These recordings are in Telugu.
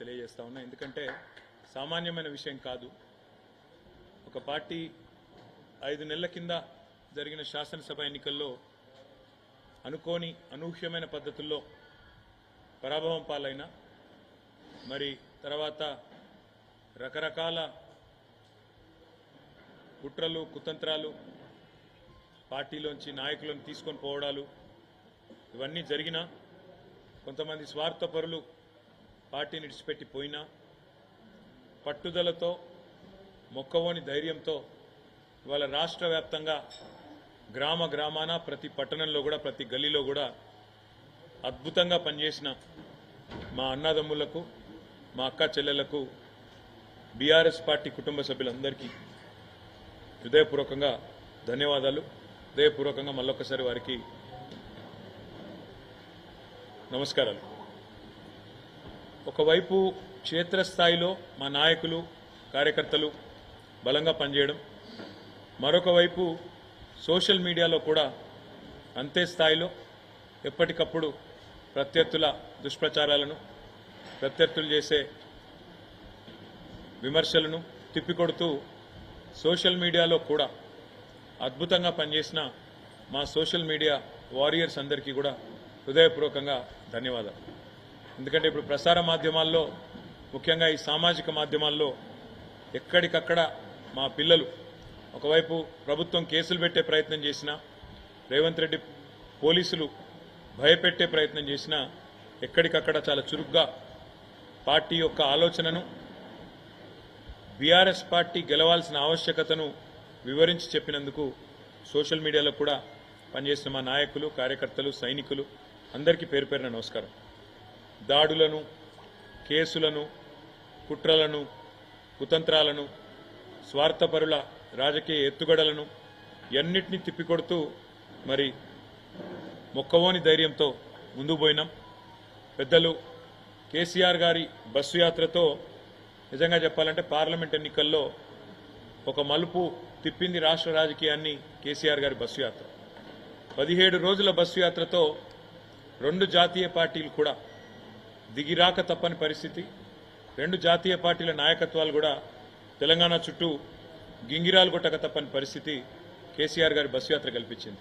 తెలియజేస్తా ఉన్నా. ఎందుకంటే సామాన్యమైన విషయం కాదు. ఒక పార్టీ 5 నెలల కింద జరిగిన శాసనసభ ఎన్నికల్లో అనుకోని అనూహ్యమైన పద్ధతుల్లో పరాభవం పాలైన, మరి తర్వాత రకరకాల కుట్రలు కుతంత్రాలు, పార్టీలోంచి నాయకులను తీసుకొని పోవడాలు ఇవన్నీ జరిగినా, కొంతమంది స్వార్థపరులు పార్టీని విడిచిపెట్టి పోయినా, పట్టుదలతో మొక్కవోని ధైర్యంతో ఇవాళ రాష్ట్ర వ్యాప్తంగా గ్రామ గ్రామాన ప్రతి పట్టణంలో కూడా ప్రతి గల్లీలో కూడా అద్భుతంగా పనిచేసిన మా అన్నదమ్ములకు, మా అక్క చెల్లెలకు, బీఆర్ఎస్ పార్టీ కుటుంబ సభ్యులందరికీ హృదయపూర్వకంగా ధన్యవాదాలు. హృదయపూర్వకంగా మళ్ళొక్కసారి వారికి నమస్కారాలు. ఒకవైపు క్షేత్రస్థాయిలో మా నాయకులు కార్యకర్తలు బలంగా పనిచేయడం, మరొక వైపు సోషల్ మీడియాలో కూడా అంతే స్థాయిలో ఎప్పటికప్పుడు ప్రత్యర్థుల దుష్ప్రచారాలను, ప్రత్యర్థులు చేసే విమర్శలను తిప్పికొడుతూ సోషల్ మీడియాలో కూడా అద్భుతంగా పనిచేసిన మా సోషల్ మీడియా వారియర్స్ అందరికీ కూడా హృదయపూర్వకంగా ధన్యవాదాలు. ఎందుకంటే ఇప్పుడు ప్రసార మాధ్యమాల్లో, ముఖ్యంగా ఈ సామాజిక మాధ్యమాల్లో ఎక్కడికక్కడ మా పిల్లలు ఒకవైపు ప్రభుత్వం కేసులు పెట్టే ప్రయత్నం చేసినా, రేవంత్ రెడ్డి పోలీసులు భయపెట్టే ప్రయత్నం చేసినా, ఎక్కడికక్కడ చాలా చురుగ్గా పార్టీ యొక్క ఆలోచనను, బీఆర్ఎస్ పార్టీ గెలవాల్సిన ఆవశ్యకతను వివరించి చెప్పినందుకు సోషల్ మీడియాలో కూడా పనిచేసిన మా నాయకులు, కార్యకర్తలు, సైనికులు అందరికీ పేరు పేరున నమస్కారం. దాడులను, కేసులను, కుట్రలను, కుతంత్రాలను, స్వార్థపరుల రాజకీయ ఎత్తుగడలను ఎన్నిటినీ తిప్పికొడుతూ మరి మొక్కవోని ధైర్యంతో ముందుకు పోయినాం. పెద్దలు కేసీఆర్ గారి బస్సు యాత్రతో నిజంగా చెప్పాలంటే పార్లమెంట్ ఎన్నికల్లో ఒక మలుపు తిప్పింది రాష్ట్ర రాజకీయాన్ని కేసీఆర్ గారి బస్సు యాత్ర. 17 రోజుల బస్సు యాత్రతో 2 జాతీయ పార్టీలు కూడా దిగిరాక తప్పని పరిస్థితి. 2 జాతీయ పార్టీల నాయకత్వాలు కూడా తెలంగాణ చుట్టూ గింగిరాలు కొట్టక తప్పని పరిస్థితి కేసీఆర్ గారి బస్సు యాత్ర కల్పించింది.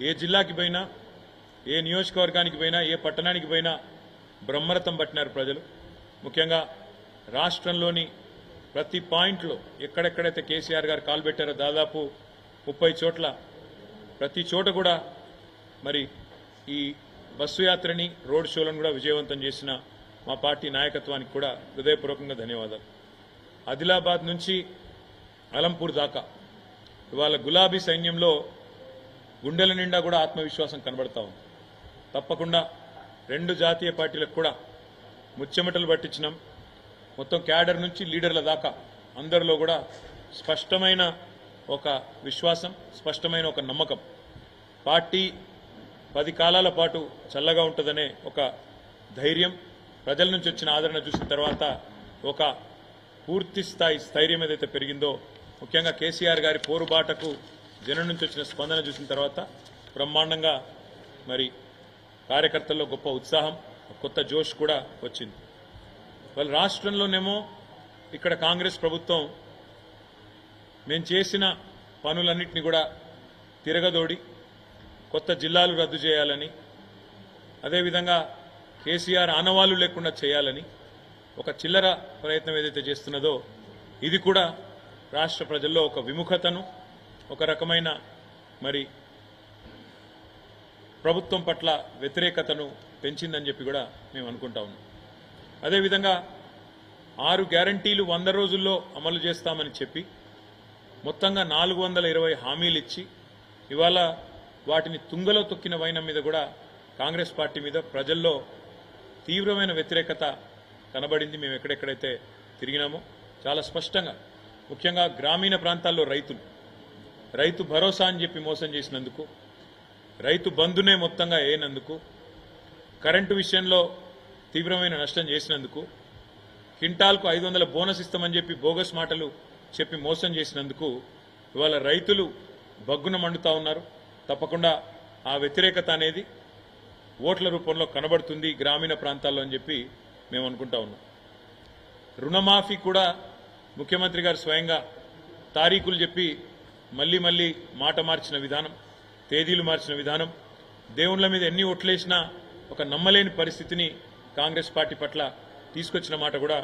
ఏ జిల్లాకి పోయినా, ఏ నియోజకవర్గానికి పోయినా, ఏ పట్టణానికి పోయినా బ్రహ్మరథం పట్టినారు ప్రజలు. ముఖ్యంగా రాష్ట్రంలోని ప్రతి పాయింట్లో ఎక్కడెక్కడైతే కేసీఆర్ గారు కాలు పెట్టారో దాదాపు 30 చోట్ల, ప్రతి చోట కూడా మరి ఈ బస్సు యాత్రని, రోడ్ షోలను కూడా విజయవంతం చేసిన మా పార్టీ నాయకత్వానికి కూడా హృదయపూర్వకంగా ధన్యవాదాలు. ఆదిలాబాద్ నుంచి అలంపూర్ దాకా ఇవాళ గులాబీ సైన్యంలో గుండెల నిండా కూడా ఆత్మవిశ్వాసం కనబడతా ఉంది. తప్పకుండా 2 జాతీయ పార్టీలకు కూడా ముచ్చెమటలు పట్టించినాం. మొత్తం క్యాడర్ నుంచి లీడర్ల దాకా అందరిలో కూడా స్పష్టమైన ఒక విశ్వాసం, స్పష్టమైన ఒక నమ్మకం. పార్టీ 10 కాలాల పాటు చల్లగా ఉంటుందనే ఒక ధైర్యం, ప్రజల నుంచి వచ్చిన ఆదరణ చూసిన తర్వాత ఒక పూర్తి స్థాయి స్థైర్యం ఏదైతే పెరిగిందో, ముఖ్యంగా కేసీఆర్ గారి పోరుబాటకు జనం నుంచి వచ్చిన స్పందన చూసిన తర్వాత బ్రహ్మాండంగా మరి కార్యకర్తల్లో గొప్ప ఉత్సాహం, కొత్త జోష్ కూడా వచ్చింది. వాళ్ళ రాష్ట్రంలోనేమో ఇక్కడ కాంగ్రెస్ ప్రభుత్వం మేము చేసిన పనులన్నింటినీ కూడా తిరగదోడి కొత్త జిల్లాలు రద్దు చేయాలని, అదేవిధంగా కేసీఆర్ ఆనవాళ్లు లేకుండా చేయాలని ఒక చిల్లర ప్రయత్నం ఏదైతే చేస్తున్నదో, ఇది కూడా రాష్ట్ర ప్రజల్లో ఒక విముఖతను, ఒక రకమైన మరి ప్రభుత్వం పట్ల వ్యతిరేకతను పెంచిందని చెప్పి కూడా మేము అనుకుంటా ఉన్నాం. అదేవిధంగా 6 గ్యారంటీలు 100 రోజుల్లో అమలు చేస్తామని చెప్పి మొత్తంగా 420 హామీలు ఇచ్చి ఇవాళ వాటిని తుంగలో తొక్కిన వైనం మీద కూడా కాంగ్రెస్ పార్టీ మీద ప్రజల్లో తీవ్రమైన వ్యతిరేకత కనబడింది. మేము ఎక్కడెక్కడైతే తిరిగినామో చాలా స్పష్టంగా, ముఖ్యంగా గ్రామీణ ప్రాంతాల్లో రైతు భరోసా అని చెప్పి మోసం చేసినందుకు, రైతు బంధునే మొత్తంగా వేయనందుకు, కరెంటు విషయంలో తీవ్రమైన నష్టం చేసినందుకు, క్వింటాల్కు 500 బోనస్ ఇస్తామని చెప్పి బోగస్ మాటలు చెప్పి మోసం చేసినందుకు ఇవాళ రైతులు బగ్గున మండుతా ఉన్నారు. తప్పకుండా ఆ వ్యతిరేకత అనేది ఓట్ల రూపంలో కనబడుతుంది గ్రామీణ ప్రాంతాల్లో అని చెప్పి మేము అనుకుంటా ఉన్నాం. రుణమాఫీ కూడా ముఖ్యమంత్రి గారు స్వయంగా తారీఖులు చెప్పి మళ్ళీ మళ్ళీ మాట మార్చిన విధానం, తేదీలు మార్చిన విధానం, దేవుళ్ళ మీద ఎన్ని ఓట్లేసినా ఒక నమ్మలేని పరిస్థితిని కాంగ్రెస్ పార్టీ పట్ల తీసుకొచ్చిన మాట కూడా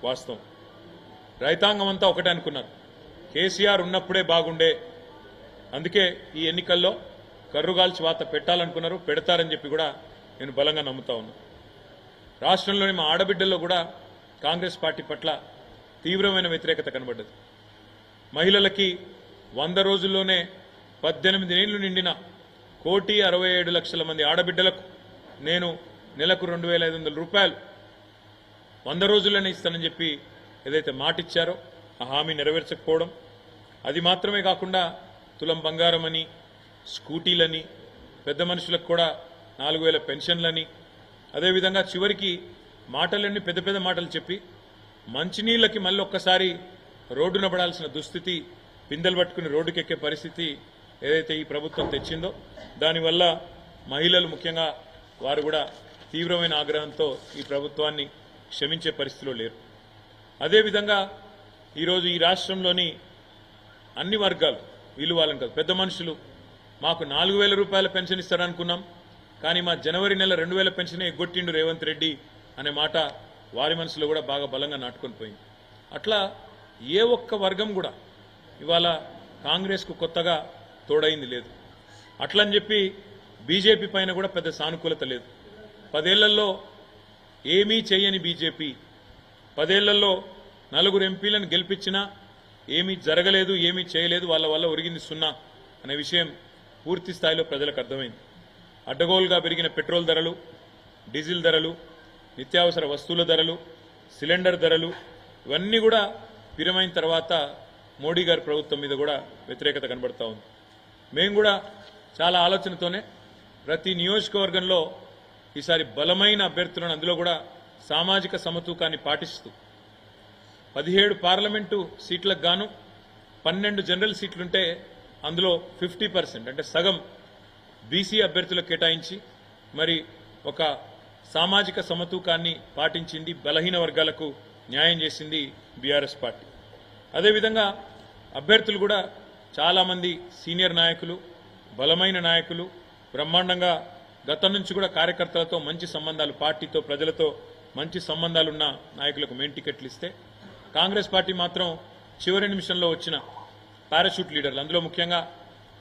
వాస్తవం. రైతాంగం అంతా ఒకటే అనుకున్నారు, కేసీఆర్ ఉన్నప్పుడే బాగుండే, అందుకే ఈ ఎన్నికల్లో కర్రుగాల్చి వాత పెట్టాలనుకున్నారు, పెడతారని చెప్పి కూడా నేను బలంగా నమ్ముతా ఉన్నాను. రాష్ట్రంలోని మా ఆడబిడ్డల్లో కూడా కాంగ్రెస్ పార్టీ పట్ల తీవ్రమైన వ్యతిరేకత కనబడ్డది. మహిళలకి 100 రోజుల్లోనే 18 ఏళ్లు నిండిన 1,67,00,000 మంది ఆడబిడ్డలకు నేను నెలకు 2,500 రూపాయలు 100 రోజుల్లోనే ఇస్తానని చెప్పి ఏదైతే మాటిచ్చారో ఆ హామీ నెరవేర్చకపోవడం, అది మాత్రమే కాకుండా తులం బంగారం అని, స్కూటీలని, పెద్ద మనుషులకు కూడా 4,000 పెన్షన్లని, అదేవిధంగా చివరికి మాటలన్నీ పెద్ద పెద్ద మాటలు చెప్పి మంచినీళ్ళకి మళ్ళీ ఒక్కసారి రోడ్డున పడాల్సిన దుస్థితి, పిందెలు పట్టుకుని రోడ్డుకెక్కే పరిస్థితి ఏదైతే ఈ ప్రభుత్వం తెచ్చిందో దానివల్ల మహిళలు ముఖ్యంగా వారు కూడా తీవ్రమైన ఆగ్రహంతో ఈ ప్రభుత్వాన్ని క్షమించే పరిస్థితిలో లేరు. అదేవిధంగా ఈరోజు ఈ రాష్ట్రంలోని అన్ని వర్గాలు, వీళ్ళు వాళ్ళని కాదు, పెద్ద మనుషులు మాకు 4,000 రూపాయల పెన్షన్ ఇస్తారనుకున్నాం, కానీ మా జనవరి నెల 2,000 పెన్షన్ ఎగ్గొట్టిండు రేవంత్ రెడ్డి అనే మాట వారి మనసులో కూడా బాగా బలంగా నాటుకొని పోయింది. అట్లా ఏ ఒక్క వర్గం కూడా ఇవాళ కాంగ్రెస్కు కొత్తగా తోడైంది లేదు. అట్లని చెప్పి బీజేపీ పైన కూడా పెద్ద సానుకూలత లేదు. 10 ఏళ్లలో ఏమీ చేయని బీజేపీ 10 ఏళ్లలో 4 ఎంపీలను గెలిపించినా ఏమీ జరగలేదు, ఏమీ చేయలేదు, వాళ్ళ వల్ల ఒరిగింది సున్నా అనే విషయం పూర్తి స్థాయిలో ప్రజలకు అర్థమైంది. అడ్డగోలుగా పెరిగిన పెట్రోల్ ధరలు, డీజిల్ ధరలు, నిత్యావసర వస్తువుల ధరలు, సిలిండర్ ధరలు ఇవన్నీ కూడా పిరమైన తర్వాత మోడీ గారి ప్రభుత్వం మీద కూడా వ్యతిరేకత కనబడతా ఉంది. మేము కూడా చాలా ఆలోచనతోనే ప్రతి నియోజకవర్గంలో ఈసారి బలమైన అభ్యర్థులను, అందులో కూడా సామాజిక సమతూకాన్ని పాటిస్తూ 17 పార్లమెంటు సీట్లకు గాను 12 జనరల్ సీట్లుంటే అందులో 50% అంటే సగం బీసీ అభ్యర్థులకు కేటాయించి మరి ఒక సామాజిక సమతూకాన్ని పాటించింది, బలహీన వర్గాలకు న్యాయం చేసింది బీఆర్ఎస్ పార్టీ. అదేవిధంగా అభ్యర్థులు కూడా చాలామంది సీనియర్ నాయకులు, బలమైన నాయకులు, బ్రహ్మాండంగా గతం నుంచి కూడా కార్యకర్తలతో మంచి సంబంధాలు, పార్టీతో ప్రజలతో మంచి సంబంధాలున్న నాయకులకు మెయిన్ టికెట్లు ఇస్తే కాంగ్రెస్ పార్టీ మాత్రం చివరి నిమిషంలో వచ్చిన పారాషూట్ లీడర్లు, అందులో ముఖ్యంగా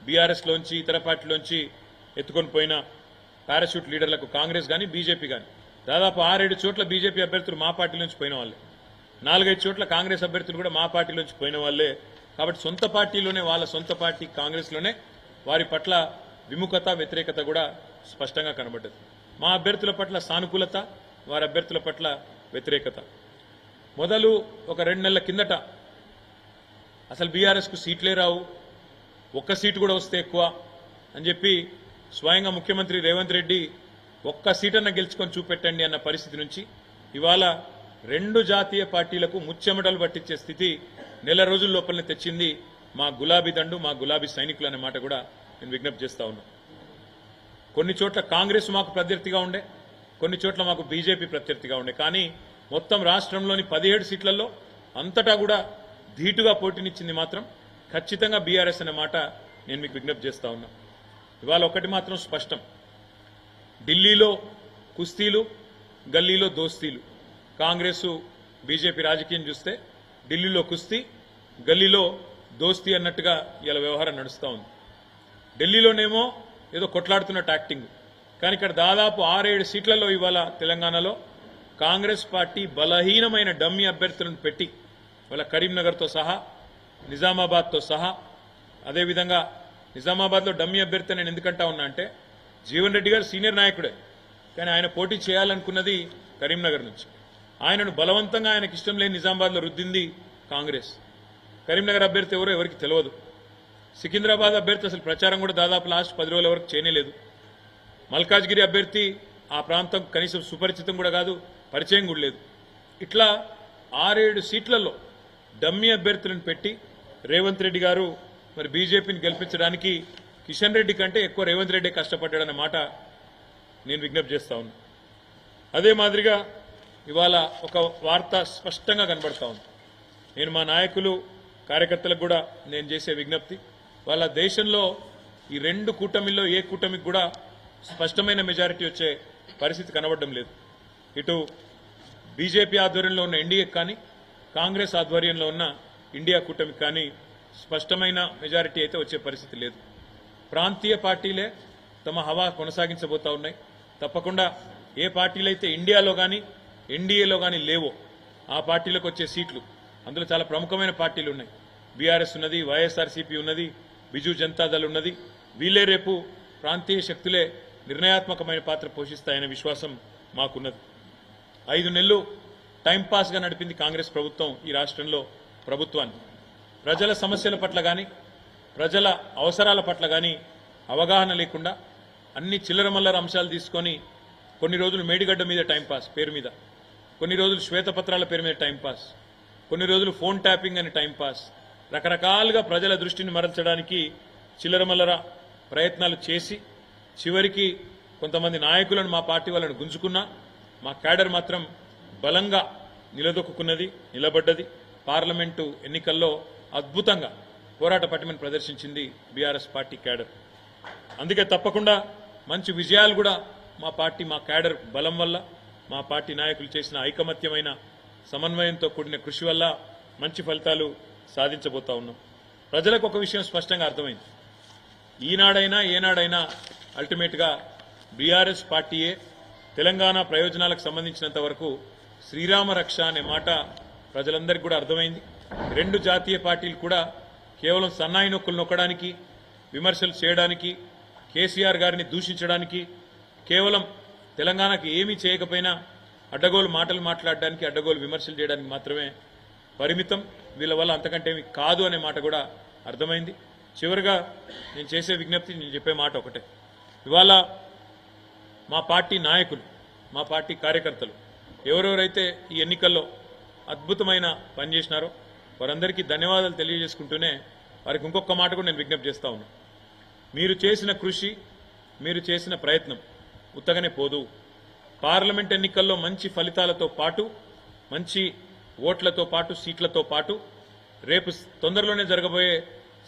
బీఆర్ఎస్లోంచి ఇతర పార్టీలోంచి ఎత్తుకొని పోయిన పారాషూట్ లీడర్లకు కాంగ్రెస్ కానీ బీజేపీ కానీ దాదాపు 6-7 చోట్ల బీజేపీ అభ్యర్థులు మా పార్టీలోంచి పోయిన వాళ్ళే, 4-5 చోట్ల కాంగ్రెస్ అభ్యర్థులు కూడా మా పార్టీలోంచి పోయిన వాళ్ళే. కాబట్టి సొంత పార్టీలోనే, వాళ్ళ సొంత పార్టీ కాంగ్రెస్లోనే వారి పట్ల విముఖత, వ్యతిరేకత కూడా స్పష్టంగా కనబడ్డది. మా అభ్యర్థుల పట్ల సానుకూలత, వారి అభ్యర్థుల పట్ల వ్యతిరేకత. మొదలు ఒక 2 నెలల కిందట అసలు బీఆర్ఎస్కు సీట్లే రావు, ఒక్క సీటు కూడా వస్తే ఎక్కువ అని చెప్పి స్వయంగా ముఖ్యమంత్రి రేవంత్ రెడ్డి ఒక్క సీటన్న గెలుచుకొని చూపెట్టండి అన్న పరిస్థితి నుంచి ఇవాళ 2 జాతీయ పార్టీలకు ముచ్చెమటలు పట్టించే స్థితి నెల రోజుల లోపలనే తెచ్చింది మా గులాబీ దండు, మా గులాబీ సైనికులు అనే మాట కూడా నేను విజ్ఞప్తి చేస్తా ఉన్నా. కొన్ని చోట్ల కాంగ్రెస్ మాకు ప్రత్యర్థిగా ఉండే, కొన్ని చోట్ల మాకు బీజేపీ ప్రత్యర్థిగా ఉండే, కానీ మొత్తం రాష్ట్రంలోని 17 సీట్లలో అంతటా కూడా ధీటుగా పోటీనిచ్చింది మాత్రం ఖచ్చితంగా బీఆర్ఎస్ అనే మాట నేను మీకు విజ్ఞప్తి చేస్తా ఉన్నా. ఇవాళ ఒకటి మాత్రం స్పష్టం, ఢిల్లీలో కుస్తీలు, గల్లీలో దోస్తీలు. కాంగ్రెస్ బీజేపీ రాజకీయం చూస్తే ఢిల్లీలో కుస్తీ, గల్లీలో దోస్తీ అన్నట్టుగా ఇలా వ్యవహారం నడుస్తూ ఉంది. ఢిల్లీలోనేమో ఏదో కొట్లాడుతున్నట్టు యాక్టింగ్, కానీ ఇక్కడ దాదాపు 6-7 సీట్లలో ఇవాళ తెలంగాణలో కాంగ్రెస్ పార్టీ బలహీనమైన డమ్మీ అభ్యర్థులను పెట్టి వాళ్ళ కరీంనగర్తో సహా, నిజామాబాద్తో సహా, అదేవిధంగా నిజామాబాద్లో డమ్మీ అభ్యర్థి నేను ఎందుకంటా ఉన్నా అంటే జీవన్ రెడ్డి గారు సీనియర్ నాయకుడే, కానీ ఆయన పోటీ చేయాలనుకున్నది కరీంనగర్ నుంచి. ఆయనను బలవంతంగా ఆయనకి ఇష్టం లేని నిజామాబాద్లో రుద్దింది కాంగ్రెస్. కరీంనగర్ అభ్యర్థి ఎవరో ఎవరికి తెలియదు. సికింద్రాబాద్ అభ్యర్థి అసలు ప్రచారం కూడా దాదాపు లాస్ట్ 10 రోజుల వరకు చేయలేదు. మల్కాజ్గిరి అభ్యర్థి ఆ ప్రాంతం కనీసం సుపరిచితం కూడా కాదు, పరిచయం కూడా లేదు. ఇట్లా 6-7 సీట్లలో డమ్మీ అభ్యర్థులను పెట్టి రేవంత్ రెడ్డి గారు మరి బీజేపీని గెలిపించడానికి కిషన్ రెడ్డి కంటే ఎక్కువ రేవంత్ రెడ్డి కష్టపడ్డాడన్న మాట నేను విజ్ఞప్తి చేస్తా ఉన్నా. అదే మాదిరిగా ఇవాళ ఒక వార్త స్పష్టంగా కనబడతా ఉంది. నేను మా నాయకులు కార్యకర్తలకు కూడా నేను చేసే విజ్ఞప్తి, వాళ్ళ దేశంలో ఈ రెండు కూటమిల్లో ఏ కూటమికి కూడా స్పష్టమైన మెజారిటీ వచ్చే పరిస్థితి కనబడడం లేదు. ఇటు బీజేపీ ఆధ్వర్యంలో ఉన్న ఎన్డీఏకి కానీ, కాంగ్రెస్ ఆధ్వర్యంలో ఉన్న ఇండియా కూటమికి కానీ స్పష్టమైన మెజారిటీ అయితే వచ్చే పరిస్థితి లేదు. ప్రాంతీయ పార్టీలే తమ హవా కొనసాగించబోతా ఉన్నాయి. తప్పకుండా ఏ పార్టీలైతే ఇండియాలో కానీ ఎన్డీఏలో కానీ లేవో ఆ పార్టీలకు వచ్చే సీట్లు, అందులో చాలా ప్రముఖమైన పార్టీలు ఉన్నాయి. బీఆర్ఎస్ ఉన్నది, వైఎస్ఆర్సీపీ ఉన్నది, బిజు జనతాదళ్ ఉన్నది. వీళ్ళే రేపు ప్రాంతీయ శక్తులే నిర్ణయాత్మకమైన పాత్ర పోషిస్తాయనే విశ్వాసం మాకున్నది. 5 నెలలు టైంపాస్గా నడిపింది కాంగ్రెస్ ప్రభుత్వం ఈ రాష్ట్రంలో ప్రభుత్వాన్ని. ప్రజల సమస్యల పట్ల కానీ ప్రజల అవసరాల పట్ల కానీ అవగాహన లేకుండా అన్ని చిల్లరమల్లర అంశాలు తీసుకొని కొన్ని రోజులు మేడిగడ్డ మీద టైంపాస్ పేరు మీద, కొన్ని రోజులు శ్వేతపత్రాల పేరు మీద టైంపాస్, కొన్ని రోజులు ఫోన్ ట్యాపింగ్ అని టైంపాస్, రకరకాలుగా ప్రజల దృష్టిని మరల్చడానికి చిల్లరమల్లర ప్రయత్నాలు చేసి చివరికి కొంతమంది నాయకులను మా పార్టీ వాళ్ళను గుంజుకున్నా మా క్యాడర్ మాత్రం బలంగా నిలదొక్కున్నది, నిలబడ్డది. పార్లమెంటు ఎన్నికల్లో అద్భుతంగా పోరాట పటిమను ప్రదర్శించింది బీఆర్ఎస్ పార్టీ క్యాడర్. అందుకే తప్పకుండా మంచి విజయాలు కూడా మా పార్టీ మా క్యాడర్ బలం వల్ల, మా పార్టీ నాయకులు చేసిన ఐకమత్యమైన సమన్వయంతో కూడిన కృషి వల్ల మంచి ఫలితాలు సాధించబోతా ఉన్నాం. ప్రజలకు ఒక విషయం స్పష్టంగా అర్థమైంది. ఈనాడైనా ఏనాడైనా అల్టిమేట్గా బీఆర్ఎస్ పార్టీయే తెలంగాణ ప్రయోజనాలకు సంబంధించినంత వరకు శ్రీరామ రక్ష అనే మాట ప్రజలందరికీ కూడా అర్థమైంది. రెండు జాతీయ పార్టీలు కూడా కేవలం సన్నాయి నొక్కులు నొక్కడానికి, విమర్శలు చేయడానికి, కేసీఆర్ గారిని దూషించడానికి, కేవలం తెలంగాణకు ఏమీ చేయకపోయినా అడ్డగోలు మాటలు మాట్లాడడానికి, అడ్డగోలు విమర్శలు చేయడానికి మాత్రమే పరిమితం. వీళ్ళ వల్ల అంతకంటే ఏమి కాదు అనే మాట కూడా అర్థమైంది. చివరిగా నేను చేసే విజ్ఞప్తి, నేను చెప్పే మాట ఒకటే. ఇవాళ మా పార్టీ నాయకులు, మా పార్టీ కార్యకర్తలు ఎవరెవరైతే ఈ ఎన్నికల్లో అద్భుతమైన పని చేసినారో వారందరికీ ధన్యవాదాలు తెలియజేసుకుంటూనే వారికి ఇంకొక మాట కూడా నేను విజ్ఞప్తి చేస్తా ఉన్నాను. మీరు చేసిన కృషి, మీరు చేసిన ప్రయత్నం ఉత్తగానే పోదు. పార్లమెంట్ ఎన్నికల్లో మంచి ఫలితాలతో పాటు, మంచి ఓట్లతో పాటు, సీట్లతో పాటు రేపు తొందరలోనే జరగబోయే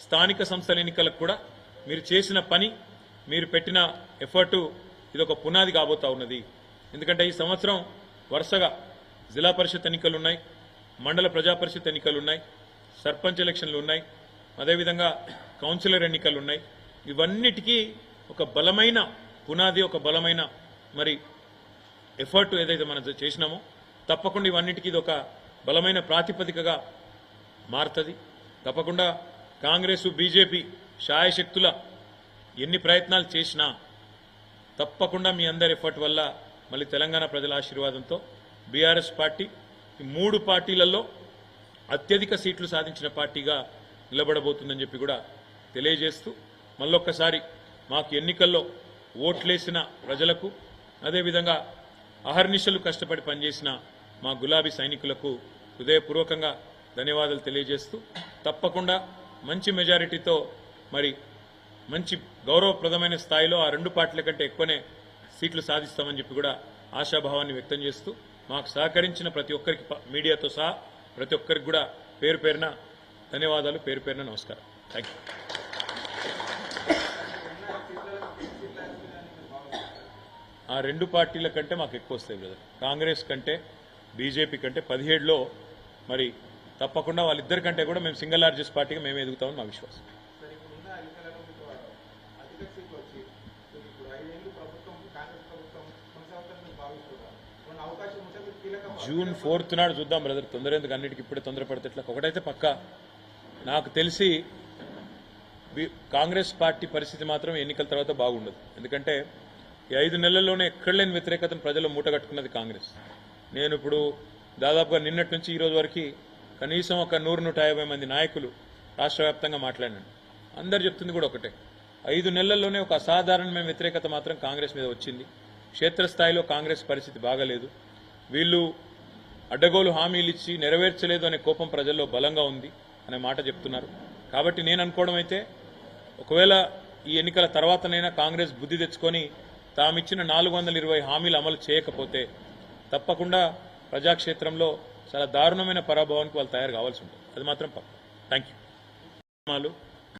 స్థానిక సంస్థల ఎన్నికలకు కూడా మీరు చేసిన పని, మీరు పెట్టిన ఎఫర్టు ఇదొక పునాది కాబోతా ఉన్నది. ఎందుకంటే ఈ సంవత్సరం వరుసగా జిల్లా పరిషత్ ఎన్నికలు ఉన్నాయి, మండల ప్రజా పరిషత్ ఎన్నికలు ఉన్నాయి, సర్పంచ్ ఎలక్షన్లు ఉన్నాయి, అదేవిధంగా కౌన్సిలర్ ఎన్నికలు ఉన్నాయి. ఇవన్నిటికీ ఒక బలమైన పునాది, ఒక బలమైన మరి ఎఫర్ట్ ఏదైతే మనం చేసినామో తప్పకుండా ఇవన్నిటికీ ఇది ఒక బలమైన ప్రాతిపదికగా మారుతుంది. తప్పకుండా కాంగ్రెస్ బీజేపీ శాయశక్తుల ఎన్ని ప్రయత్నాలు చేసినా తప్పకుండా మీ అందరి ఎఫర్ట్ వల్ల మళ్ళీ తెలంగాణ ప్రజల ఆశీర్వాదంతో బీఆర్ఎస్ పార్టీ ఈ 3 పార్టీలలో అత్యధిక సీట్లు సాధించిన పార్టీగా నిలబడబోతుందని చెప్పి కూడా తెలియజేస్తూ మళ్ళొక్కసారి మాకు ఎన్నికల్లో ఓట్లేసిన ప్రజలకు, అదేవిధంగా అహర్నిశలు కష్టపడి పనిచేసిన మా గులాబీ సైనికులకు హృదయపూర్వకంగా ధన్యవాదాలు తెలియజేస్తూ తప్పకుండా మంచి మెజారిటీతో మరి మంచి గౌరవప్రదమైన స్థాయిలో ఆ 2 పార్టీల కంటే ఎక్కువనే సీట్లు సాధిస్తామని చెప్పి కూడా ఆశాభావాన్ని వ్యక్తం చేస్తూ మాకు సహకరించిన ప్రతి ఒక్కరికి, మీడియాతో సహా ప్రతి ఒక్కరికి కూడా పేరు పేరున ధన్యవాదాలు, పేరు పేరున నమస్కారం. Thank you. ఆ 2 పార్టీల కంటే మాకు ఎక్కువ వస్తాయి బ్రదర్. కాంగ్రెస్ కంటే, బీజేపీ కంటే 17లో మరి తప్పకుండా వాళ్ళిద్దరి కంటే కూడా మేము సింగిల్ లార్జెస్ట్ పార్టీగా మేము ఎదుగుతామని మా విశ్వాసం. జూన్ 4th నాడు చూద్దాం బ్రదర్. తొందర ఎందుకు, అన్నిటికీ ఇప్పుడే తొందరపడితే ఎట్లా. ఒకటైతే పక్కా నాకు తెలిసి కాంగ్రెస్ పార్టీ పరిస్థితి మాత్రం ఎన్నికల తర్వాత బాగుండదు. ఎందుకంటే ఈ 5 నెలల్లోనే ఎక్కడ లేని వ్యతిరేకతను ప్రజలు మూటగట్టుకున్నది కాంగ్రెస్. నేను ఇప్పుడు దాదాపుగా నిన్నటి నుంచి ఈ రోజు వరకు కనీసం ఒక 100-150 మంది నాయకులు రాష్ట్ర వ్యాప్తంగా మాట్లాడినాను. అందరు చెప్తుంది కూడా ఒకటే, 5 నెలల్లోనే ఒక అసాధారణమైన వ్యతిరేకత మాత్రం కాంగ్రెస్ మీద వచ్చింది. క్షేత్రస్థాయిలో కాంగ్రెస్ పరిస్థితి బాగాలేదు. వీళ్ళు అడ్డగోలు హామీలు ఇచ్చి నెరవేర్చలేదు అనే కోపం ప్రజల్లో బలంగా ఉంది అనే మాట చెప్తున్నారు. కాబట్టి నేను అనుకోవడం అయితే ఒకవేళ ఈ ఎన్నికల తర్వాతనైనా కాంగ్రెస్ బుద్ధి తెచ్చుకొని తామిచ్చిన 420 హామీలు అమలు చేయకపోతే తప్పకుండా ప్రజాక్షేత్రంలో చాలా దారుణమైన పరాభవానికి వాళ్ళు తయారు కావాల్సి ఉంటుంది. అది మాత్రం పక్క. Thank you.